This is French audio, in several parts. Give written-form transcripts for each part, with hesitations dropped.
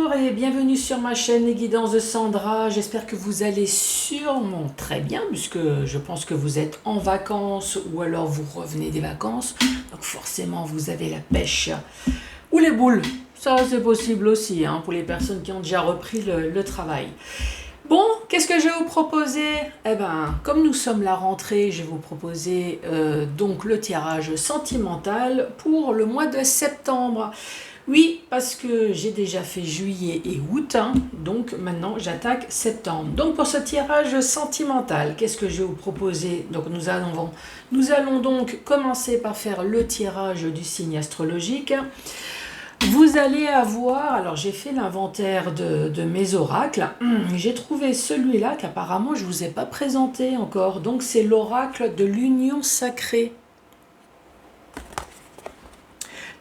Bonjour et bienvenue sur ma chaîne Les Guidances de Sandra. J'espère que vous allez sûrement très bien puisque je pense que vous êtes en vacances ou alors vous revenez des vacances. Donc forcément vous avez la pêche ou les boules. Ça c'est possible aussi pour les personnes qui ont déjà repris le travail. Bon, qu'est-ce que je vais vous proposer? Eh ben, comme nous sommes la rentrée, je vais vous proposer donc le tirage sentimental pour le mois de septembre. Oui, parce que j'ai déjà fait juillet et août, donc maintenant j'attaque septembre. Donc pour ce tirage sentimental, qu'est-ce que je vais vous proposer? Donc nous allons donc commencer par faire le tirage du signe astrologique. Vous allez avoir, alors j'ai fait l'inventaire de mes oracles, j'ai trouvé celui-là qu'apparemment je ne vous ai pas présenté encore, donc c'est l'oracle de l'union sacrée.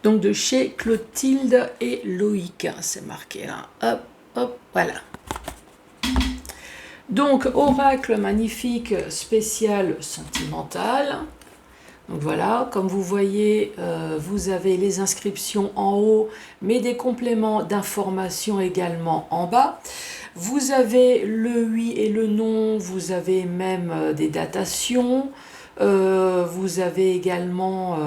Donc de chez Clotilde et Loïc, c'est marqué là, hop, hop, voilà. Donc oracle magnifique spécial sentimental. Donc voilà, comme vous voyez, vous avez les inscriptions en haut, mais des compléments d'informations également en bas. Vous avez le oui et le non, vous avez même des datations, vous avez également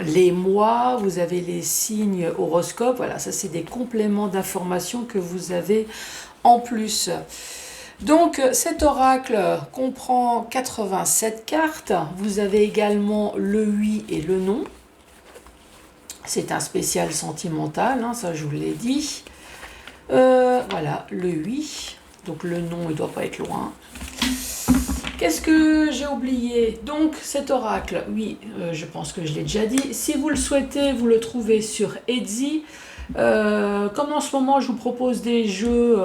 les mois, vous avez les signes horoscopes, voilà, ça c'est des compléments d'informations que vous avez en plus. Donc cet oracle comprend 87 cartes, vous avez également le oui et le non, c'est un spécial sentimental, ça je vous l'ai dit. Voilà, le oui, donc le non il ne doit pas être loin. Qu'est-ce que j'ai oublié? Donc cet oracle, oui, je pense que je l'ai déjà dit. Si vous le souhaitez, vous le trouvez sur Etsy. Comme en ce moment, je vous propose des jeux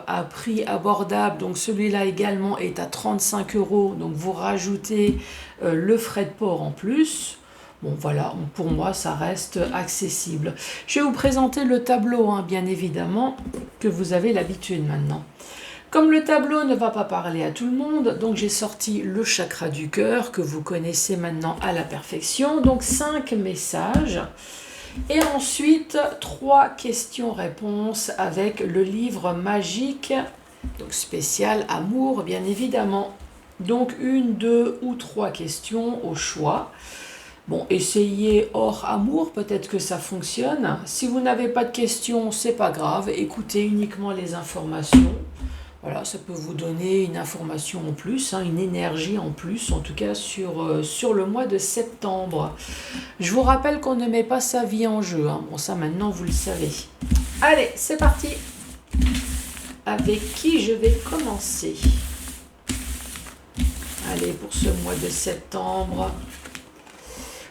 à prix abordable. Donc celui-là également est à 35 €. Donc vous rajoutez le frais de port en plus. Bon voilà, pour moi ça reste accessible. Je vais vous présenter le tableau, bien évidemment, que vous avez l'habitude maintenant. Comme le tableau ne va pas parler à tout le monde, donc j'ai sorti le chakra du cœur que vous connaissez maintenant à la perfection. Donc 5 messages et ensuite 3 questions-réponses avec le livre magique, donc spécial amour bien évidemment. Donc 1, 2 ou 3 questions au choix. Bon, essayez hors amour, peut-être que ça fonctionne. Si vous n'avez pas de questions, c'est pas grave, écoutez uniquement les informations. Voilà, ça peut vous donner une information en plus, une énergie en plus, en tout cas sur le mois de septembre. Je vous rappelle qu'on ne met pas sa vie en jeu. Bon, ça maintenant, vous le savez. Allez, c'est parti. Avec qui je vais commencer? Allez, pour ce mois de septembre.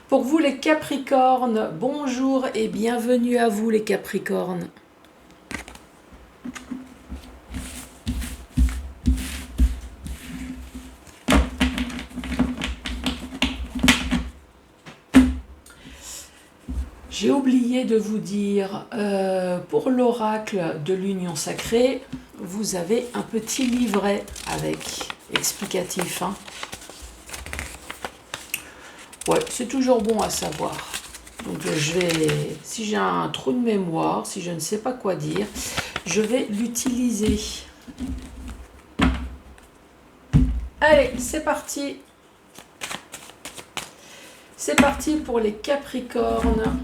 Pour vous les Capricornes, bonjour et bienvenue à vous les Capricornes. J'ai oublié de vous dire, pour l'oracle de l'union sacrée, vous avez un petit livret avec explicatif. Ouais, c'est toujours bon à savoir. Donc si j'ai un trou de mémoire, si je ne sais pas quoi dire, je vais l'utiliser. Allez, c'est parti. C'est parti pour les Capricornes.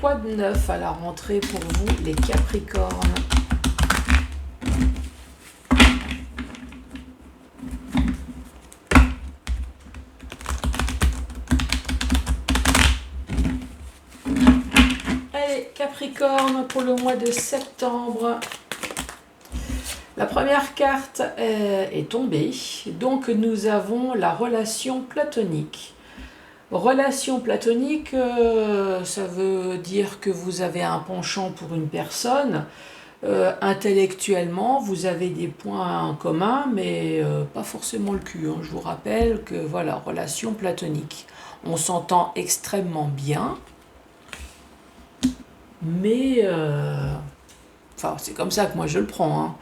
Quoi de neuf à la rentrée pour vous, les Capricornes? Allez, Capricorne, pour le mois de septembre. La première carte est tombée. Donc nous avons la relation platonique. Relation platonique, ça veut dire que vous avez un penchant pour une personne. Intellectuellement, vous avez des points en commun, mais pas forcément le cul. Je vous rappelle que voilà, relation platonique. On s'entend extrêmement bien, mais enfin, c'est comme ça que moi je le prends.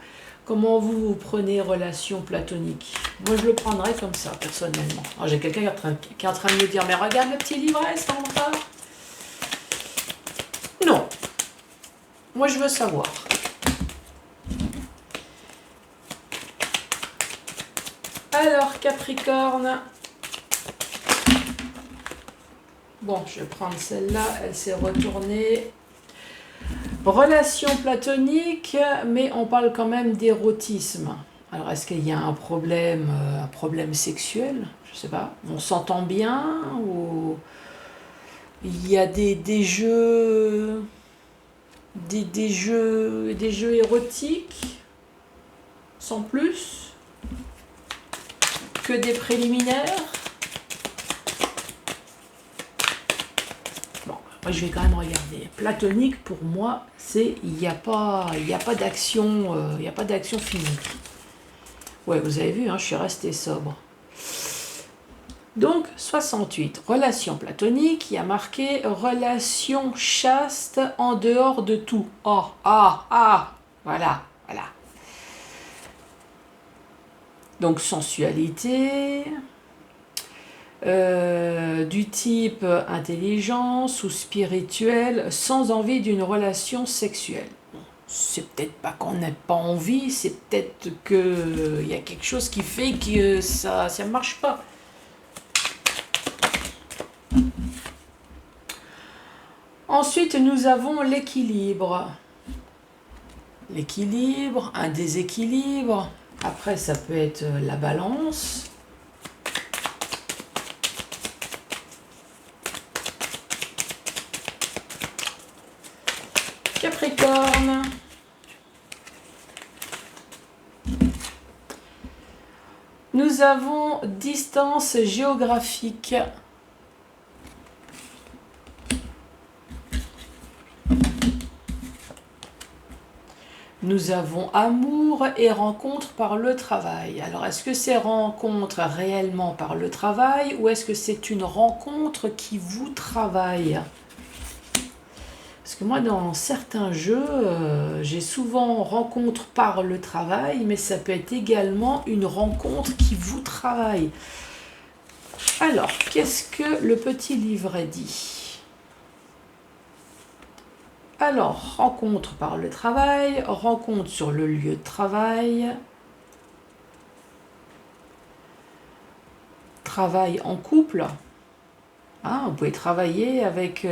Comment vous prenez relation platonique? Moi, je le prendrais comme ça, personnellement. Alors, j'ai quelqu'un qui est en train de me dire, mais regarde le petit livret, Sandra. Non. Moi, je veux savoir. Alors, Capricorne. Bon, je vais prendre celle-là. Elle s'est retournée. Relation platonique, mais on parle quand même d'érotisme. Alors, est-ce qu'il y a un problème sexuel? Je sais pas. On s'entend bien ou il y a des jeux, des jeux érotiques sans plus que des préliminaires. Bon, moi je vais quand même regarder. Platonique pour moi, c'est il n'y a pas d'action, il n'y a pas d'action physique. Ouais, vous avez vu, hein, je suis restée sobre. Donc, 68. Relation platonique, il y a marqué relation chaste en dehors de tout. Oh, voilà. Donc, sensualité, du type intelligence ou spirituelle, sans envie d'une relation sexuelle. C'est peut-être pas qu'on n'a pas envie, c'est peut-être qu'il y a quelque chose qui fait que ça ne marche pas. Ensuite, nous avons l'équilibre. L'équilibre, un déséquilibre. Après, ça peut être la balance. Capricorne. Nous avons distance géographique. Nous avons amour et rencontre par le travail. Alors, est-ce que c'est rencontre réellement par le travail ou est-ce que c'est une rencontre qui vous travaille? Parce que moi, dans certains jeux, j'ai souvent rencontre par le travail, mais ça peut être également une rencontre qui vous travaille. Alors, qu'est-ce que le petit livret dit? Alors, rencontre par le travail, rencontre sur le lieu de travail, travail en couple. Hein, vous pouvez travailler avec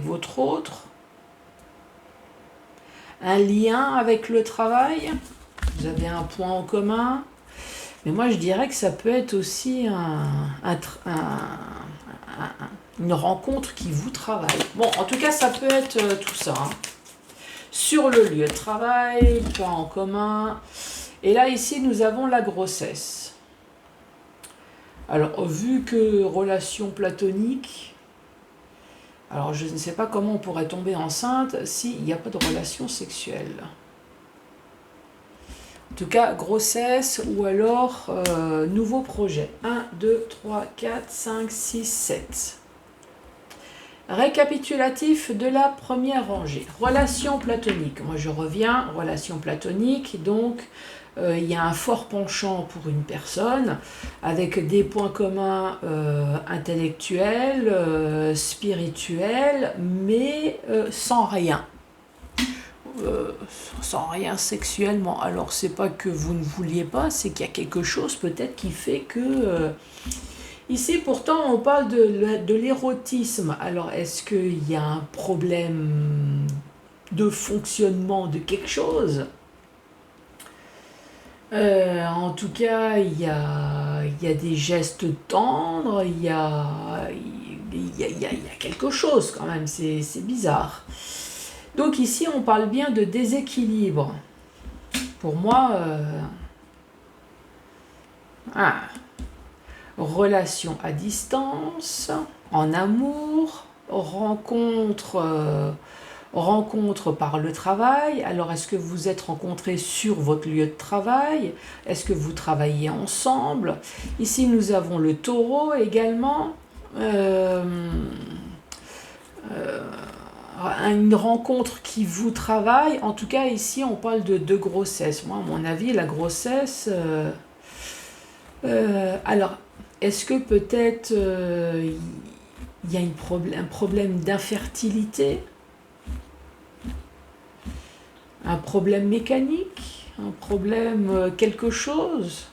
votre autre. Un lien avec le travail. Vous avez un point en commun. Mais moi, je dirais que ça peut être aussi une rencontre qui vous travaille. Bon, en tout cas, ça peut être tout ça. Hein. Sur le lieu de travail, point en commun. Et là, ici, nous avons la grossesse. Alors, vu que relation platonique, alors je ne sais pas comment on pourrait tomber enceinte s'il n'y a pas de relation sexuelle. En tout cas, grossesse ou alors nouveau projet. 1, 2, 3, 4, 5, 6, 7. Récapitulatif de la première rangée. Relation platonique. Moi, je reviens. Relation platonique. Donc, il y a un fort penchant pour une personne avec des points communs intellectuels, spirituels, mais sans rien. Sans rien sexuellement. Alors, c'est pas que vous ne vouliez pas, c'est qu'il y a quelque chose peut-être qui fait que... Ici, pourtant, on parle de l'érotisme. Alors, est-ce qu'il y a un problème de fonctionnement de quelque chose? En tout cas, il y a des gestes tendres, il y a quelque chose quand même, c'est bizarre. Donc ici, on parle bien de déséquilibre. Pour moi, relation à distance, en amour, rencontre par le travail. Alors, est-ce que vous êtes rencontrés sur votre lieu de travail? Est-ce que vous travaillez ensemble? Ici, nous avons le taureau également. Une rencontre qui vous travaille. En tout cas, ici, on parle de grossesse. Moi, à mon avis, la grossesse... alors, est-ce que peut-être il y a un problème d'infertilité? Un problème mécanique, un problème quelque chose.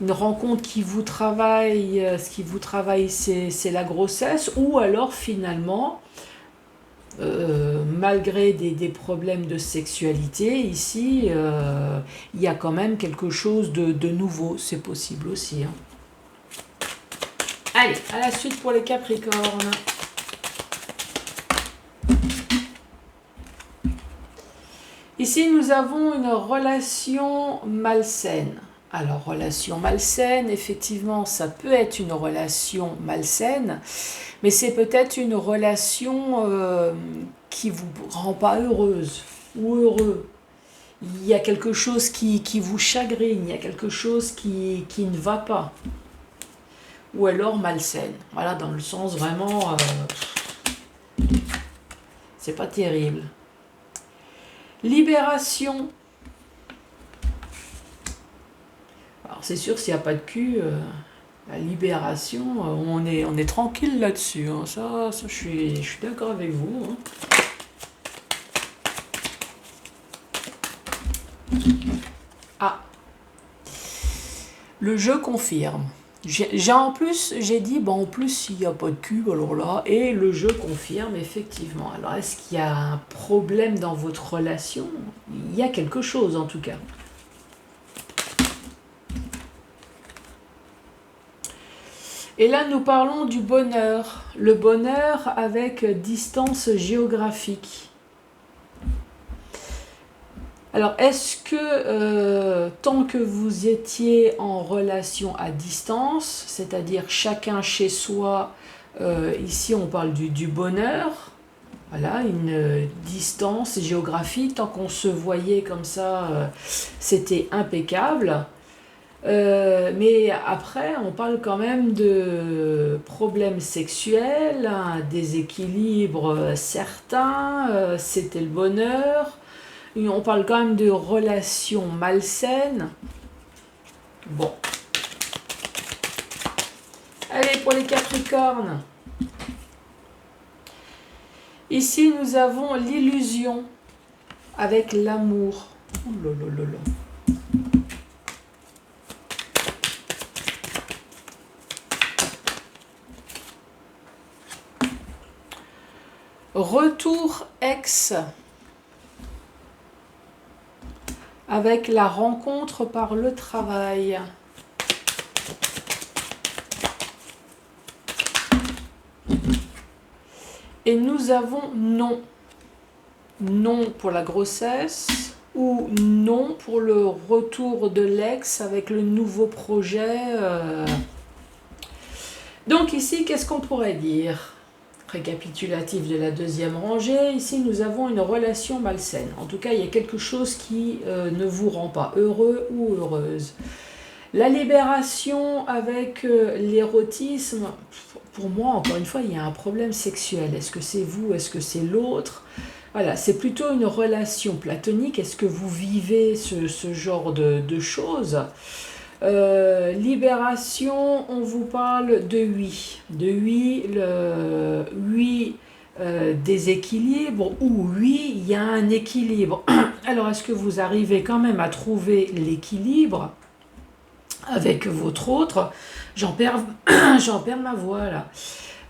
Une rencontre qui vous travaille, ce qui vous travaille c'est la grossesse, ou alors finalement, malgré des problèmes de sexualité, ici, il y a quand même quelque chose de nouveau, c'est possible aussi. Hein. Allez, à la suite pour les Capricornes. Ici, nous avons une relation malsaine. Alors, relation malsaine, effectivement, ça peut être une relation malsaine, mais c'est peut-être une relation qui ne vous rend pas heureuse ou heureux. Il y a quelque chose qui vous chagrine, il y a quelque chose qui ne va pas. Ou alors malsaine. Voilà, dans le sens vraiment... c'est pas terrible. Libération. Alors c'est sûr, s'il n'y a pas de cul, la libération, on est tranquille là-dessus. Hein. Ça je suis d'accord avec vous. Hein. Ah. Le jeu confirme. En plus, j'ai dit, bon, en plus, s'il n'y a pas de cul, alors là, et le jeu confirme, effectivement. Alors, est-ce qu'il y a un problème dans votre relation? Il y a quelque chose, en tout cas. Et là, nous parlons du bonheur. Le bonheur avec distance géographique. Alors, est-ce que tant que vous étiez en relation à distance, c'est-à-dire chacun chez soi, ici on parle du bonheur, voilà, une distance géographique, tant qu'on se voyait comme ça, c'était impeccable. Mais après, on parle quand même de problèmes sexuels, un déséquilibre certain, c'était le bonheur. On parle quand même de relations malsaines. Bon. Allez, pour les Capricornes. Ici, nous avons l'illusion avec l'amour. Oh là là là là. Retour ex. Avec la rencontre par le travail. Et nous avons non. Non pour la grossesse ou non pour le retour de l'ex avec le nouveau projet. Donc ici, qu'est-ce qu'on pourrait dire ? Récapitulatif de la deuxième rangée, ici nous avons une relation malsaine. En tout cas, il y a quelque chose qui ne vous rend pas heureux ou heureuse. La libération avec l'érotisme, pour moi, encore une fois, il y a un problème sexuel. Est-ce que c'est vous? Est-ce que c'est l'autre? Voilà, c'est plutôt une relation platonique. Est-ce que vous vivez ce genre de choses? Libération, on vous parle de oui. De oui, le oui déséquilibre ou oui, il y a un équilibre. Alors, est-ce que vous arrivez quand même à trouver l'équilibre avec votre autre? J'en perds ma voix là.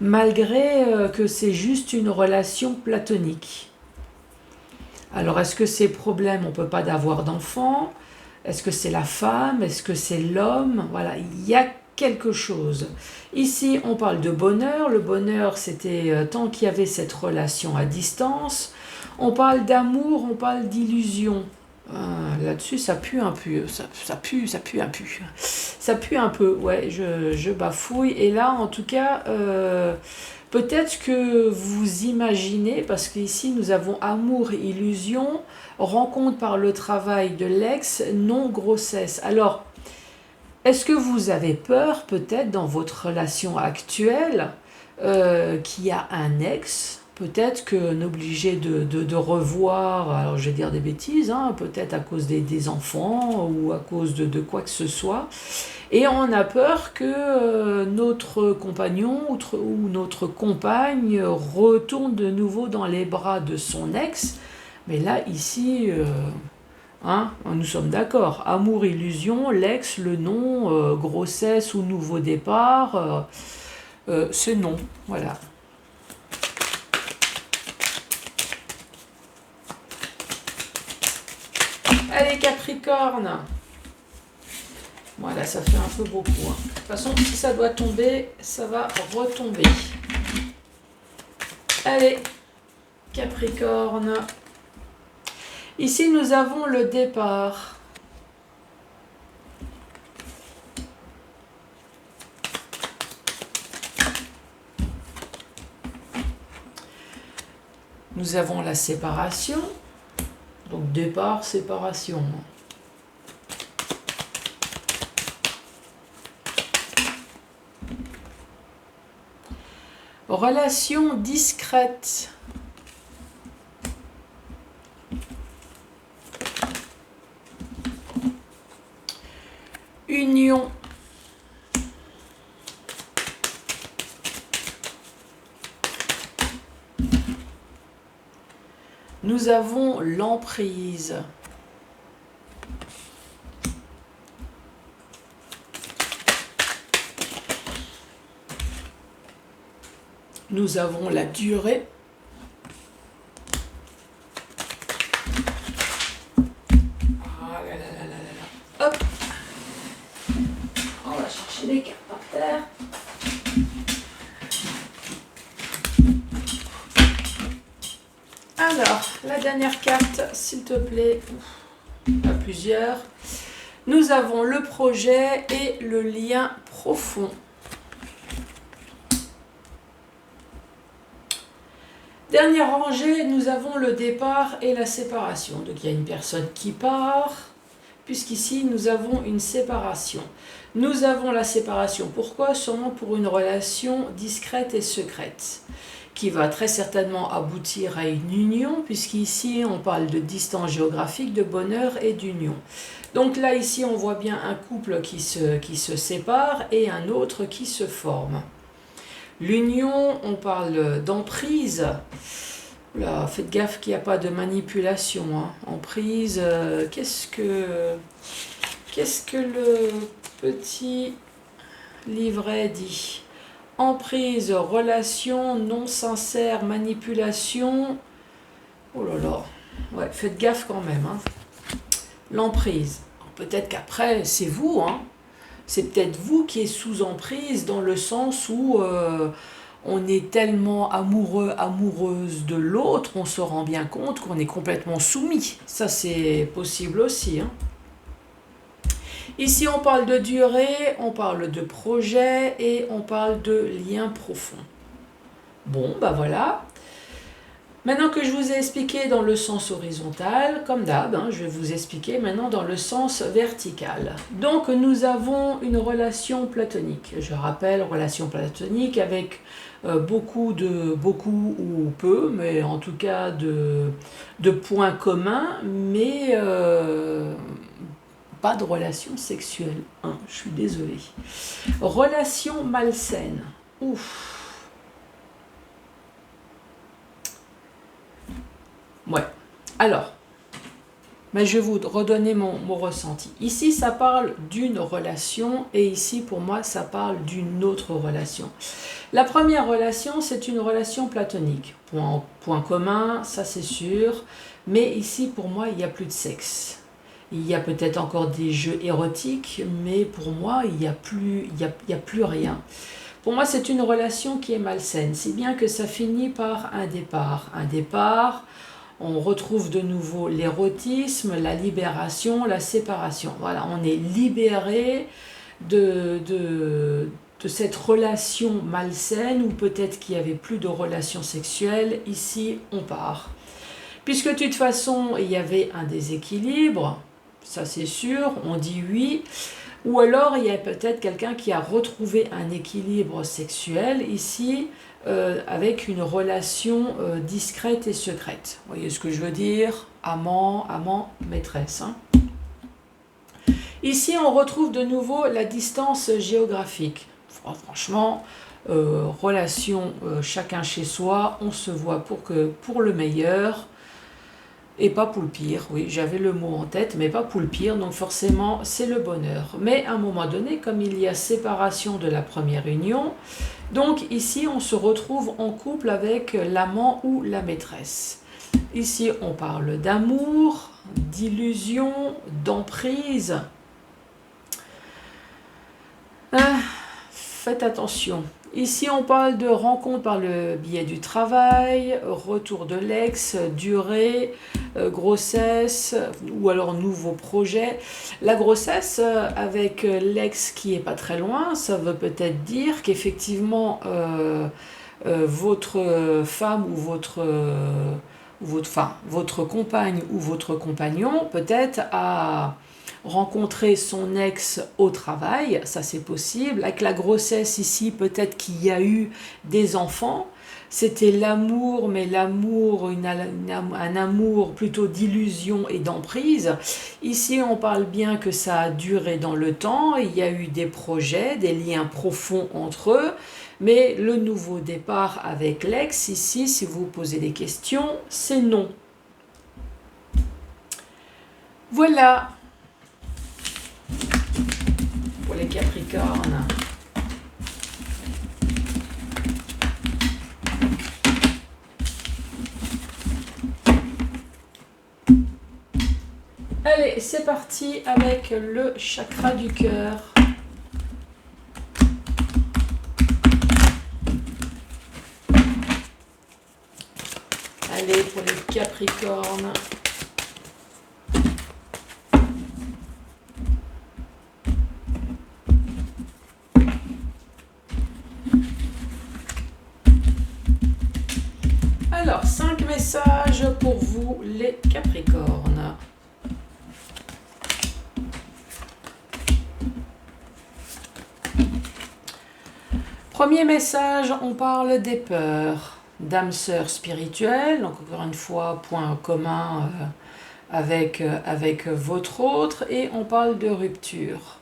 Malgré que c'est juste une relation platonique. Alors, est-ce que ces problèmes, on ne peut pas d'avoir d'enfants? Est-ce que c'est la femme? Est-ce que c'est l'homme? Voilà, il y a quelque chose. Ici, on parle de bonheur. Le bonheur, c'était tant qu'il y avait cette relation à distance. On parle d'amour, on parle d'illusion. Là-dessus, ça pue un peu. Ça pue un peu. Ça pue un peu, ouais, je bafouille. Et là, en tout cas... peut-être que vous imaginez, parce qu'ici nous avons amour et illusion, rencontre par le travail de l'ex, non-grossesse. Alors, est-ce que vous avez peur, peut-être, dans votre relation actuelle, qu'il y a un ex? Peut-être qu'on est obligé de revoir, alors je vais dire des bêtises, hein, peut-être à cause des enfants ou à cause de quoi que ce soit. Et on a peur que notre compagnon ou notre compagne retourne de nouveau dans les bras de son ex Mais là, ici, hein, nous sommes d'accord. Amour, illusion, l'ex, le nom, grossesse ou nouveau départ, c'est non. Voilà. Allez, Capricorne. Voilà, ça fait un peu beaucoup. Hein. De toute façon, si ça doit tomber, ça va retomber. Allez, Capricorne. Ici, nous avons le départ. Nous avons la séparation. Donc, départ, séparation. Relation discrète. Union. Nous avons l'emprise. Nous avons la durée. Ah là là là là là. Hop. On va chercher les cartes par terre. Alors, la dernière carte, s'il te plaît. Pas plusieurs. Nous avons le projet et le lien profond. Dernière rangée, nous avons le départ et la séparation. Donc il y a une personne qui part, puisqu'ici nous avons une séparation. Nous avons la séparation. Pourquoi? Sûrement pour une relation discrète et secrète, qui va très certainement aboutir à une union, puisqu'ici on parle de distance géographique, de bonheur et d'union. Donc là, ici, on voit bien un couple qui se sépare et un autre qui se forme. L'union, on parle d'emprise. Là, faites gaffe qu'il n'y a pas de manipulation. Hein. Emprise, qu'est-ce que le petit livret dit? Emprise, relation, non sincère, manipulation. Oh là là. Ouais, faites gaffe quand même. Hein. L'emprise. Peut-être qu'après, c'est vous, hein. C'est peut-être vous qui êtes sous emprise dans le sens où on est tellement amoureux, amoureuse de l'autre, on se rend bien compte qu'on est complètement soumis. Ça, c'est possible aussi. Hein. Ici, on parle de durée, on parle de projet et on parle de lien profond. Bon, bah voilà. Maintenant que je vous ai expliqué dans le sens horizontal, comme d'hab, hein, je vais vous expliquer maintenant dans le sens vertical. Donc nous avons une relation platonique. Je rappelle, relation platonique avec beaucoup ou peu, mais en tout cas de points communs, mais pas de relation sexuelle. Hein, je suis désolée. Relation malsaine. Ouf. Ouais. Alors, mais je vais vous redonner mon ressenti. Ici, ça parle d'une relation et ici, pour moi, ça parle d'une autre relation. La première relation, c'est une relation platonique. Point commun, ça c'est sûr. Mais ici, pour moi, il n'y a plus de sexe. Il y a peut-être encore des jeux érotiques, mais pour moi, il n'y a plus rien. Pour moi, c'est une relation qui est malsaine. Si bien que ça finit par un départ. Un départ... On retrouve de nouveau l'érotisme, la libération, la séparation. Voilà, on est libéré de cette relation malsaine ou peut-être qu'il n'y avait plus de relation sexuelle. Ici, on part. Puisque de toute façon, il y avait un déséquilibre, ça c'est sûr, on dit oui. Ou alors, il y a peut-être quelqu'un qui a retrouvé un équilibre sexuel ici, avec une relation discrète et secrète. Vous voyez ce que je veux dire? Amant, maîtresse. Hein. Ici, on retrouve de nouveau la distance géographique. Franchement, relation chacun chez soi, on se voit pour le meilleur. Et pas Poulpire, oui, j'avais le mot en tête, mais pas Poulpire, donc forcément c'est le bonheur. Mais à un moment donné, comme il y a séparation de la première union, donc ici on se retrouve en couple avec l'amant ou la maîtresse. Ici on parle d'amour, d'illusion, d'emprise. Faites attention. Ici, on parle de rencontre par le biais du travail, retour de l'ex, durée, grossesse ou alors nouveau projet. La grossesse avec l'ex qui est pas très loin, ça veut peut-être dire qu'effectivement votre femme ou votre compagne ou votre compagnon peut-être a rencontrer son ex au travail, ça c'est possible. Avec la grossesse ici, peut-être qu'il y a eu des enfants. C'était l'amour, mais l'amour, un amour plutôt d'illusion et d'emprise. Ici, on parle bien que ça a duré dans le temps. Il y a eu des projets, des liens profonds entre eux. Mais le nouveau départ avec l'ex, ici, si vous posez des questions, c'est non. Voilà. Pour les Capricornes. Allez, c'est parti avec le chakra du cœur. Allez, pour les Capricornes. Alors, 5 messages pour vous, les Capricornes. Premier message, on parle des peurs, d'âme sœur spirituelle, donc encore une fois, point commun avec votre autre, et on parle de rupture.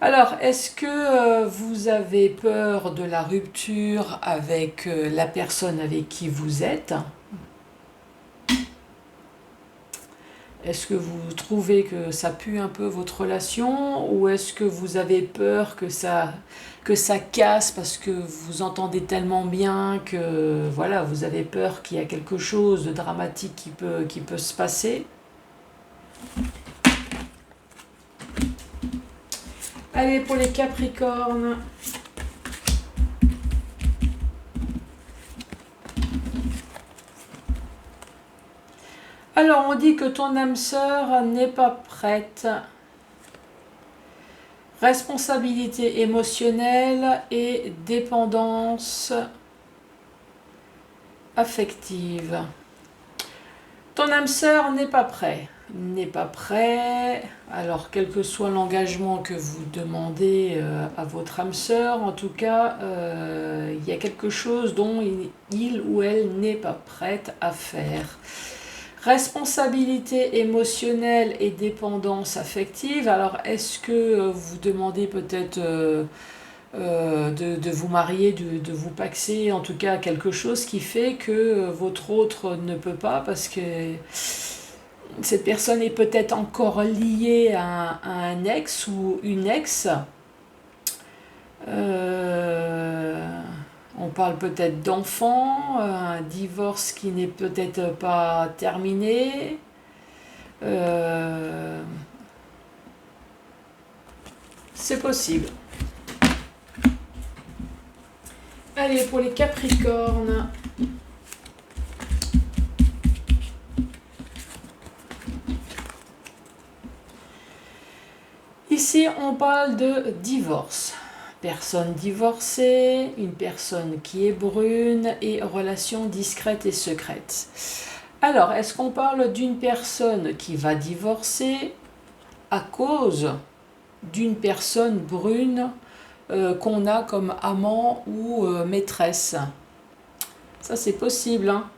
Alors, est-ce que vous avez peur de la rupture avec la personne avec qui vous êtes ? Est-ce que vous trouvez que ça pue un peu votre relation ou est-ce que vous avez peur que ça casse parce que vous entendez tellement bien que voilà, vous avez peur qu'il y a quelque chose de dramatique qui peut se passer? Allez, pour les Capricornes. Alors, on dit que ton âme sœur n'est pas prête. Responsabilité émotionnelle et dépendance affective. Ton âme sœur n'est pas prêt. N'est pas prêt. Alors, quel que soit l'engagement que vous demandez à votre âme sœur, en tout cas, il y a quelque chose dont il ou elle n'est pas prête à faire. Responsabilité émotionnelle et dépendance affective. Alors, est-ce que vous demandez peut-être de vous marier, de vous paxer, en tout cas quelque chose qui fait que votre autre ne peut pas parce que cette personne est peut-être encore liée à un ex ou une ex. On parle peut-être d'enfants, un divorce qui n'est peut-être pas terminé. C'est possible. Allez, pour les Capricornes. Ici, on parle de divorce. Personne divorcée, une personne qui est brune et relation discrète et secrète. Alors, est-ce qu'on parle d'une personne qui va divorcer à cause d'une personne brune qu'on a comme amant ou maîtresse? Ça, c'est possible, hein.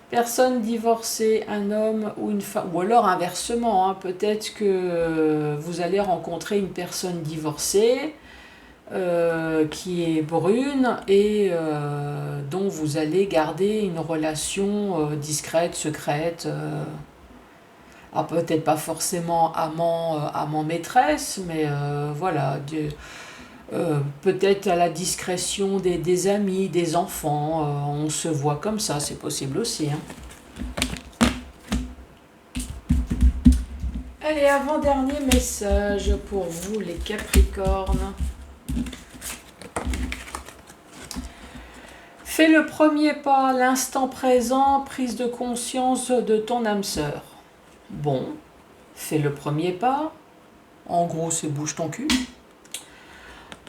Personne divorcée, un homme ou une femme, ou alors inversement, hein, peut-être que vous allez rencontrer une personne divorcée qui est brune et dont vous allez garder une relation discrète, secrète. Alors peut-être pas forcément amant maîtresse, mais voilà, peut-être à la discrétion des amis, des enfants. On se voit comme ça, c'est possible aussi, hein. Allez, avant-dernier message pour vous les Capricornes. Fais le premier pas, l'instant présent, prise de conscience de ton âme sœur. Bon, fais le premier pas. En gros, c'est bouge ton cul.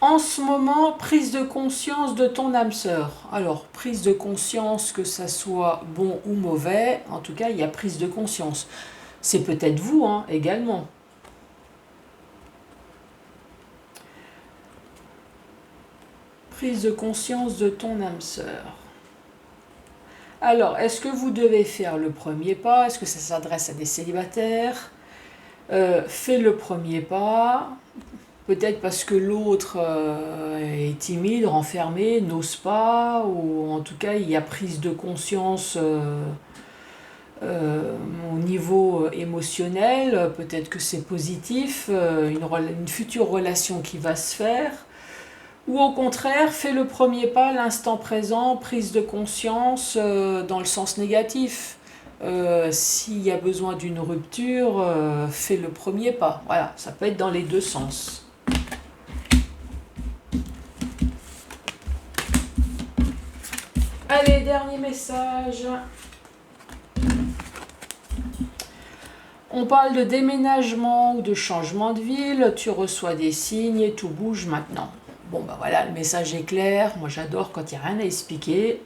En ce moment, prise de conscience de ton âme sœur. Alors, prise de conscience, que ça soit bon ou mauvais, en tout cas, il y a prise de conscience. C'est peut-être vous, hein, également. Prise de conscience de ton âme sœur. Alors, est-ce que vous devez faire le premier pas? Est-ce que ça s'adresse à des célibataires? Fais le premier pas. Peut-être parce que l'autre est timide, renfermé, n'ose pas, ou en tout cas, il y a prise de conscience au niveau émotionnel. Peut-être que c'est positif, une future relation qui va se faire. Ou au contraire, fais le premier pas, l'instant présent, prise de conscience dans le sens négatif. S'il y a besoin d'une rupture, fais le premier pas. Voilà, ça peut être dans les deux sens. Allez, dernier message. On parle de déménagement ou de changement de ville. Tu reçois des signes et tout bouge maintenant. Bon, ben voilà, le message est clair. Moi, j'adore quand il n'y a rien à expliquer.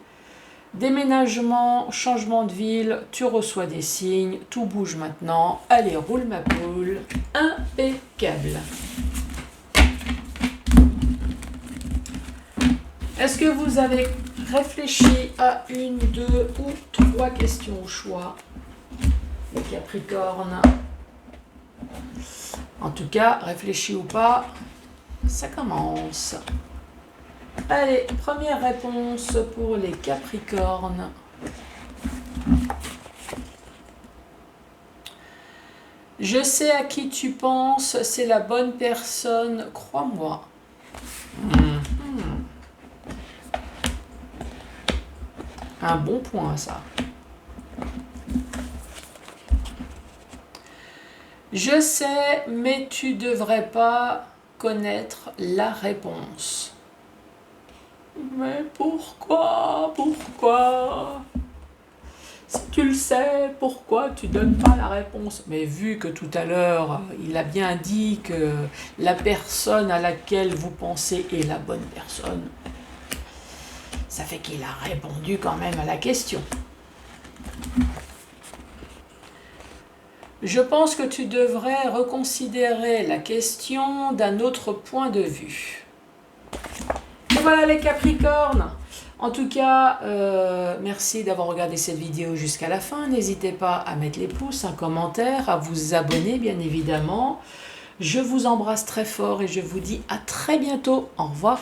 Déménagement, changement de ville, tu reçois des signes, tout bouge maintenant. Allez, roule ma poule. Impeccable. Est-ce que vous avez réfléchi à une, deux ou trois questions au choix, les Capricornes? En tout cas, réfléchi ou pas, ça commence. Allez, première réponse pour les Capricornes. Je sais à qui tu penses, c'est la bonne personne, crois-moi. Un bon point, ça. Je sais, mais tu devrais pas connaître la réponse. Mais pourquoi? Si tu le sais, pourquoi tu donnes pas la réponse? Mais vu que tout à l'heure, il a bien dit que la personne à laquelle vous pensez est la bonne personne, ça fait qu'il a répondu quand même à la question. Je pense que tu devrais reconsidérer la question d'un autre point de vue. Et voilà les Capricornes. En tout cas, merci d'avoir regardé cette vidéo jusqu'à la fin. N'hésitez pas à mettre les pouces, un commentaire, à vous abonner bien évidemment. Je vous embrasse très fort et je vous dis à très bientôt. Au revoir.